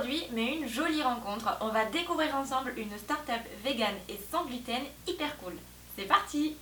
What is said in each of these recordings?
aujourd'hui, mais une jolie rencontre. On va découvrir ensemble une start-up vegan et sans gluten hyper cool. C'est parti!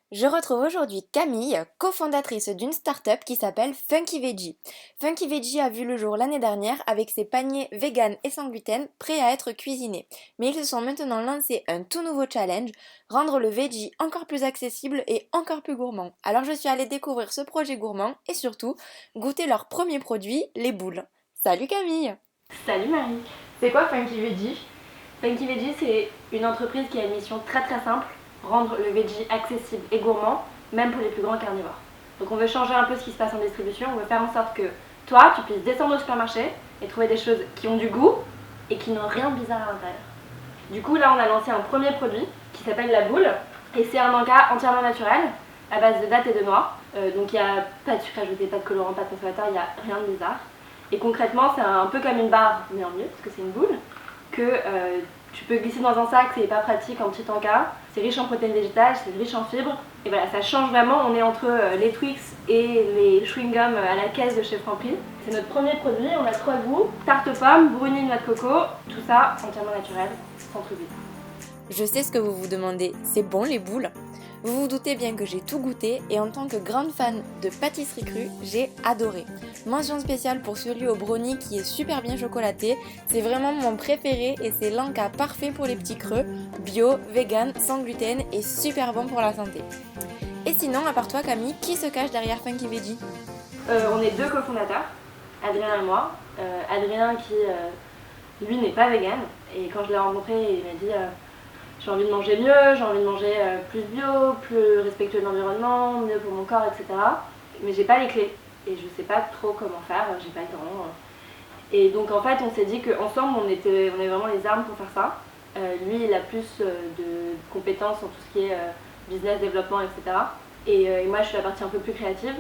Je retrouve aujourd'hui Camille, cofondatrice d'une start-up qui s'appelle Funky Veggie. Funky Veggie a vu le jour l'année dernière avec ses paniers vegan et sans gluten prêts à être cuisinés. Mais ils se sont maintenant lancés un tout nouveau challenge, rendre le veggie encore plus accessible et encore plus gourmand. Alors je suis allée découvrir ce projet gourmand et surtout goûter leur premier produit, les boules. Salut Camille! Salut Marie, c'est quoi Funky Veggie? Funky Veggie, c'est une entreprise qui a une mission très simple, rendre le veggie accessible et gourmand, même pour les plus grands carnivores. Donc on veut changer un peu ce qui se passe en distribution, on veut faire en sorte que toi, tu puisses descendre au supermarché et trouver des choses qui ont du goût et qui n'ont rien de bizarre à l'intérieur. Du coup là on a lancé un premier produit qui s'appelle la boule et c'est un encas entièrement naturel à base de dattes et de noix. Donc il n'y a pas de sucre ajouté, pas de colorant, pas de conservateur, il n'y a rien de bizarre. Et concrètement c'est un peu comme une barre mais en mieux parce que c'est une boule que tu peux glisser dans un sac, c'est hyper pratique en petit encas, c'est riche en protéines végétales, c'est riche en fibres et voilà, ça change vraiment, on est entre les Twix et les chewing-gums à la caisse de chez Franprix. C'est notre premier produit, on a 3 goûts, tarte aux pommes, brownie, noix de coco, tout ça entièrement naturel, sans truc bizarre. Je sais ce que vous vous demandez, c'est bon les boules? Vous vous doutez bien que j'ai tout goûté et en tant que grande fan de pâtisserie crue, j'ai adoré. Mention spéciale pour celui au brownie qui est super bien chocolaté, c'est vraiment mon préféré et c'est l'encas parfait pour les petits creux, bio, vegan, sans gluten et super bon pour la santé. Et sinon, à part toi Camille, qui se cache derrière Funky Veggie? On est 2 cofondateurs, Adrien et moi. Adrien qui, lui, n'est pas vegan et quand je l'ai rencontré, il m'a dit j'ai envie de manger mieux, j'ai envie de manger plus bio, plus respectueux de l'environnement, mieux pour mon corps, etc. Mais j'ai pas les clés et je sais pas trop comment faire, j'ai pas le temps. Et donc en fait on s'est dit qu'ensemble on est vraiment les armes pour faire ça. Lui il a plus de compétences en tout ce qui est business, développement, etc. Et moi je suis la partie un peu plus créative.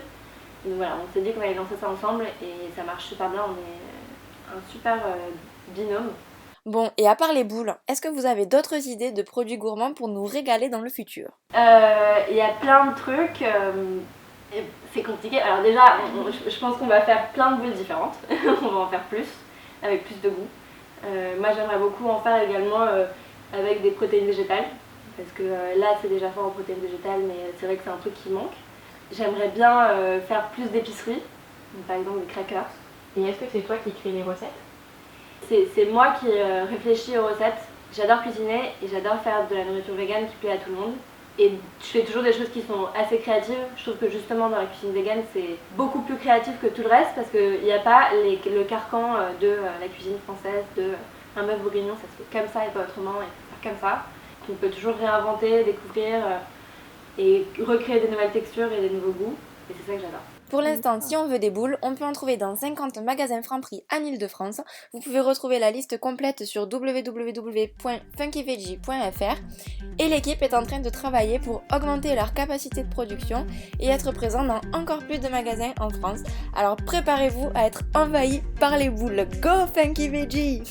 Et donc voilà, on s'est dit qu'on allait lancer ça ensemble et ça marche super bien, on est un super binôme. Bon, et à part les boules, est-ce que vous avez d'autres idées de produits gourmands pour nous régaler dans le futur? Il y a plein de trucs, c'est compliqué. Alors déjà, je pense qu'on va faire plein de boules différentes, on va en faire plus, avec plus de goût. Moi j'aimerais beaucoup en faire également avec des protéines végétales, parce que là c'est déjà fort en protéines végétales, mais c'est vrai que c'est un truc qui manque. J'aimerais bien faire plus d'épicerie, par exemple des crackers. Et est-ce que c'est toi qui crée les recettes? C'est moi qui réfléchis aux recettes. J'adore cuisiner et j'adore faire de la nourriture végane qui plaît à tout le monde. Et je fais toujours des choses qui sont assez créatives. Je trouve que justement dans la cuisine végane c'est beaucoup plus créatif que tout le reste parce qu'il n'y a pas le carcan de la cuisine française, de un bœuf bourguignon, ça se fait comme ça et pas autrement, et faut faire comme ça. On peut toujours réinventer, découvrir et recréer des nouvelles textures et des nouveaux goûts. Et c'est ça que j'adore. Pour l'instant, si on veut des boules, on peut en trouver dans 50 magasins Franprix en Ile-de-France. Vous pouvez retrouver la liste complète sur www.funkyveggie.fr et l'équipe est en train de travailler pour augmenter leur capacité de production et être présent dans encore plus de magasins en France. Alors préparez-vous à être envahis par les boules. Go Funky Veggie!